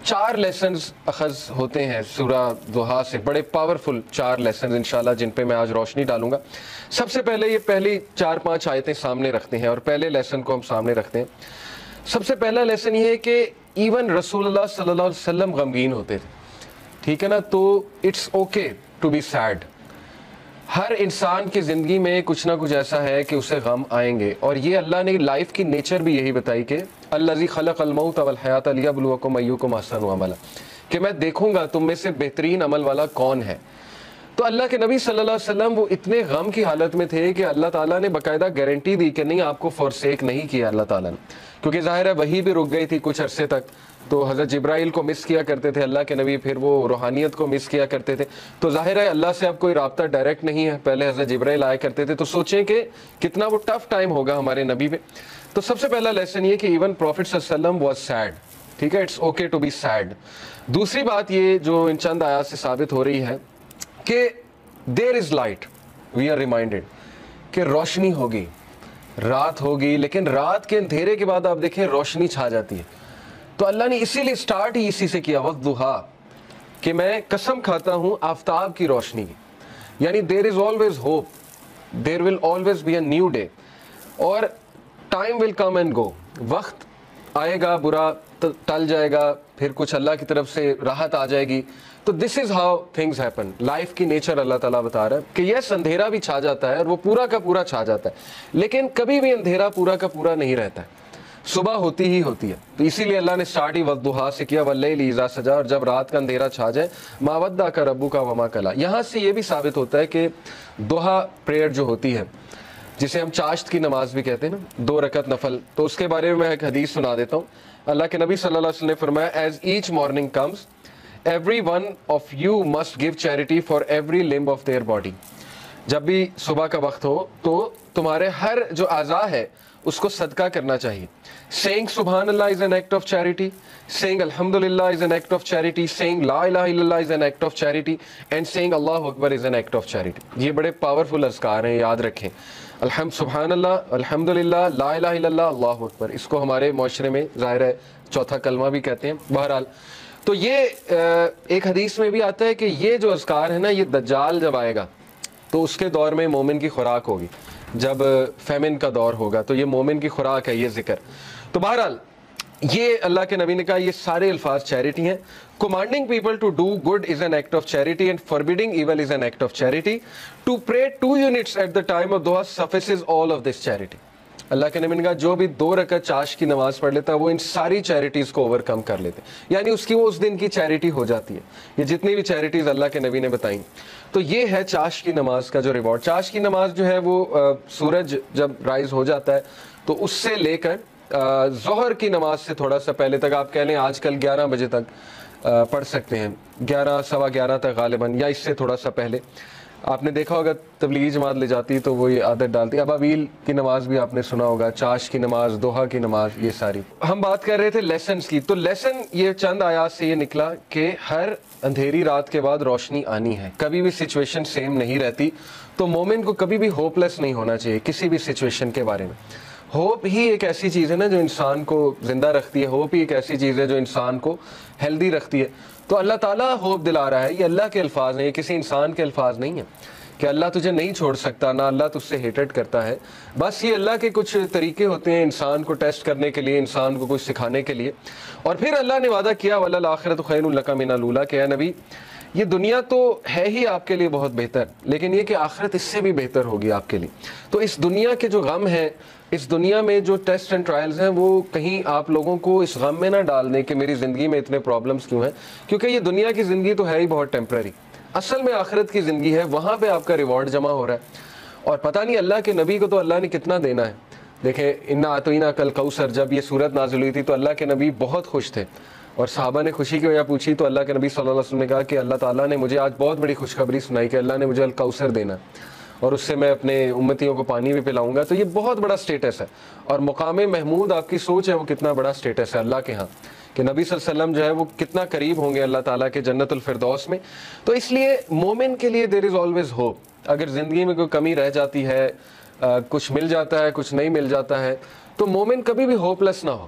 4 lessons اخذ ہوتے ہیں سورہ ضحیٰ سے، بڑے پاورفل 4 لیسنز انشاءاللہ جن پہ میں آج روشنی ڈالوں گا. سب سے پہلے یہ پہلی 4-5 آیتیں سامنے رکھتے ہیں اور پہلے لیسن کو ہم سامنے رکھتے ہیں. سب سے پہلا لیسن یہ ہے کہ ایون رسول اللہ صلی اللہ علیہ وسلم غمگین ہوتے تھے، ٹھیک ہے نا. تو it's okay to be sad. ہر انسان کی زندگی میں کچھ نہ کچھ ایسا ہے کہ اسے غم آئیں گے، اور یہ اللہ نے لائف کی نیچر بھی یہی بتائی کہ الذی خلق الموت والحیات لیبلوکم ایکم احسن عملا، کہ میں دیکھوں گا تم میں سے بہترین عمل والا کون ہے. تو اللہ کے نبی صلی اللہ علیہ وسلم وہ اتنے غم کی حالت میں تھے کہ اللہ تعالیٰ نے باقاعدہ گارنٹی دی کہ نہیں آپ کو فورسیک نہیں کیا اللہ تعالیٰ نے، کیونکہ ظاہر ہے وہی بھی رک گئی تھی کچھ عرصے تک. تو حضرت جبرائیل کو مس کیا کرتے تھے اللہ کے نبی، پھر وہ روحانیت کو مس کیا کرتے تھے. تو ظاہر ہے اللہ سے اب کوئی رابطہ ڈائریکٹ نہیں ہے. پہلے حضرت جبرائیل آیا کرتے تھے، تو سوچیں کہ کتنا وہ ٹف ٹائم ہوگا ہمارے نبی پہ. تو سب سے پہلا لیسن یہ کہ ایون پروفٹ صلی اللہ علیہ وسلم واز سیڈ، ٹھیک ہے، it's okay to be said. دوسری بات یہ جو ان چند آیات سے ثابت ہو رہی ہے کہ there is light, we are reminded کہ روشنی ہوگی، رات ہوگی، لیکن رات کے اندھیرے کے بعد آپ دیکھیں روشنی چھا جاتی ہے. تو اللہ نے اسی لیے سٹارٹ ہی اسی سے کیا والضحیٰ، کہ میں قسم کھاتا ہوں آفتاب کی روشنی کی. یعنی there is always hope, there will always be a new day, اور time will come and go. وقت آئے گا، برا ٹل جائے گا، پھر کچھ اللہ کی طرف سے راحت آ جائے گی. تو this is how things happen. Life کی نیچر اللہ تعالیٰ بتا رہا ہے کہ یس اندھیرا بھی چھا جاتا ہے اور وہ پورا کا پورا چھا جاتا ہے، لیکن کبھی بھی اندھیرا پورا کا پورا نہیں رہتا ہے، صبح ہوتی ہی ہوتی ہے. تو اسی لیے اللہ نے سٹارٹ ہی والضحیٰ سے کیا، واللیل اذا سجی، اور جب رات کا اندھیرا چھا جائے ما ودعک ربک وما قلی. یہاں سے یہ بھی ثابت ہوتا ہے کہ ضحیٰ پریئر جو ہوتی ہے، جسے ہم چاشت کی نماز بھی کہتے ہیں نا، 2 رکعت نفل، تو اس کے بارے میں ایک حدیث سنا دیتا ہوں. اللہ کے نبی صلی اللہ علیہ وسلم نے فرمایا as each morning comes every one of you must give charity for every limb of their body. جب بھی صبح کا وقت ہو تو تمہارے ہر جو اعضاء ہے اس کو صدقہ کرنا چاہیے. Saying سبحان اللہ is an act of charity, saying الحمدللہ is an act of charity, saying لا الہ الا اللہ is an act of charity, and saying Allah Akbar is an act of charity. یہ بڑے پاورفل اذکار ہیں، یاد رکھیں. سبحان اللہ، الحمدللہ، لا الہ الا اللہ، اللہ اکبر. اس کو ہمارے معاشرے میں ظاہر ہے چوتھا کلمہ بھی کہتے ہیں. بہرحال تو یہ ایک حدیث میں بھی آتا ہے کہ یہ جو اذکار ہے نا، یہ دجال جب آئے گا تو اس کے دور میں مومن کی خوراک ہوگی. جب فیمن کا دور ہوگا تو یہ مومن کی خوراک ہے یہ ذکر. تو بہرحال یہ اللہ کے نبی نے کہا یہ سارے الفاظ چیریٹی ہیں. Commanding people to do good is an act of charity and forbidding evil is an act of charity. To pray 2 units at the time of duha suffices all of this charity. اللہ کے نبی نے کہا جو بھی 2 رکعت چاش کی نماز پڑھ لیتا ہے وہ ان ساری چیریٹیز کو اوور کم کر لیتے ہیں، یعنی اس کی وہ اس دن کی چیریٹی ہو جاتی ہے. یہ جتنی بھی چیریٹیز اللہ کے نبی نے بتائیں. تو یہ ہے چاش کی نماز کا جو ریوارڈ. چاش کی نماز جو ہے وہ سورج جب رائز ہو جاتا ہے تو اس سے لے کر ظہر کی نماز سے تھوڑا سا پہلے تک، آپ کہہ لیں آج کل 11 بجے تک پڑھ سکتے ہیں، 11 سوا 11 تک غالباً، یا اس سے تھوڑا سا پہلے. آپ نے دیکھا ہوگا تبلیغی جماعت لے جاتی تو وہ یہ عادت ڈالتی. ابابیل کی نماز بھی آپ نے سنا ہوگا، چاش کی نماز، دوحہ کی نماز، یہ ساری. ہم بات کر رہے تھے لیسنز کی. تو لیسن یہ چند آیات سے یہ نکلا کہ ہر اندھیری رات کے بعد روشنی آنی ہے. کبھی بھی سچویشن سیم نہیں رہتی. تو مومن کو کبھی بھی ہوپ لیس نہیں ہونا چاہیے کسی بھی سچویشن کے بارے میں. ہوپ ہی ایک ایسی چیز ہے نا جو انسان کو زندہ رکھتی ہے. ہوپ ہی ایک ایسی چیز ہے جو انسان کو ہیلدی رکھتی ہے. تو اللہ تعالیٰ ہوپ دلا رہا ہے. یہ اللہ کے الفاظ ہیں، یہ کسی انسان کے الفاظ نہیں ہیں کہ اللہ تجھے نہیں چھوڑ سکتا، نہ اللہ تجھ سے ہیٹڈ کرتا ہے. بس یہ اللہ کے کچھ طریقے ہوتے ہیں انسان کو ٹیسٹ کرنے کے لیے، انسان کو کچھ سکھانے کے لیے. اور پھر اللہ نے وعدہ کیا وَلَلْآخِرَةُ خَيْرٌ لَكَ مِنَ الْأُولَىٰ، کہ اے نبی یہ دنیا تو ہے ہی آپ کے لیے بہت بہتر، لیکن یہ کہ آخرت اس سے بھی بہتر ہوگی آپ کے لیے. تو اس دنیا کے جو غم ہیں، اس دنیا میں جو ٹیسٹ اینڈ ٹرائلز ہیں، وہ کہیں آپ لوگوں کو اس غم میں نہ ڈال دیں کہ میری زندگی میں اتنے پرابلمس کیوں ہیں، کیونکہ یہ دنیا کی زندگی تو ہے ہی بہت ٹیمپرری. اصل میں آخرت کی زندگی ہے، وہاں پہ آپ کا ریوارڈ جمع ہو رہا ہے. اور پتہ نہیں اللہ کے نبی کو تو اللہ نے کتنا دینا ہے. دیکھیں انا اعطیناک کل کوثر، جب یہ صورت نازل ہوئی تھی تو اللہ کے نبی بہت خوش تھے، اور صحابہ نے خوشی کی وجہ پوچھی تو اللہ کے نبی صلی اللہ علیہ وسلم نے کہا کہ اللہ تعالیٰ نے مجھے آج بہت بڑی خوشخبری سنائی کہ اللہ نے مجھے الکوثر دینا اور اس سے میں اپنے امتیوں کو پانی بھی پلاؤں گا. تو یہ بہت بڑا سٹیٹس ہے، اور مقام محمود آپ کی سوچ ہے وہ کتنا بڑا سٹیٹس ہے اللہ کے ہاں، کہ نبی صلی اللہ علیہ وسلم جو ہے وہ کتنا قریب ہوں گے اللہ تعالیٰ کے جنت الفردوس میں. تو اس لیے مومن کے لیے دیر از آلویز ہوپ. اگر زندگی میں کوئی کمی رہ جاتی ہے، کچھ مل جاتا ہے، کچھ نہیں مل جاتا ہے، تو مومن کبھی بھی ہوپ لیس نہ ہو.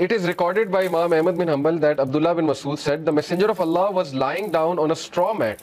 It is recorded by Imam Ahmad bin Hanbal that Abdullah bin Mas'ud said the messenger of Allah was lying down on a straw mat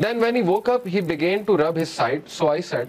Then when he woke up he began to rub his side. So I said,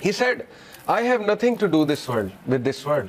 He said, I have nothing to do with this world.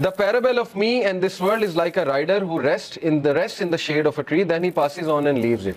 The parable of me and this world is like a rider who rests in the shade of a tree, then he passes on and leaves it.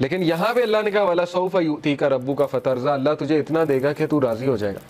لیکن یہاں پہ اللہ نے کہا وَلَسَوْفَ يُؤْتِيكَ رَبُّكَ فَتَرْضَىٰ، اللہ تجھے اتنا دے گا کہ تو راضی ہو جائے گا.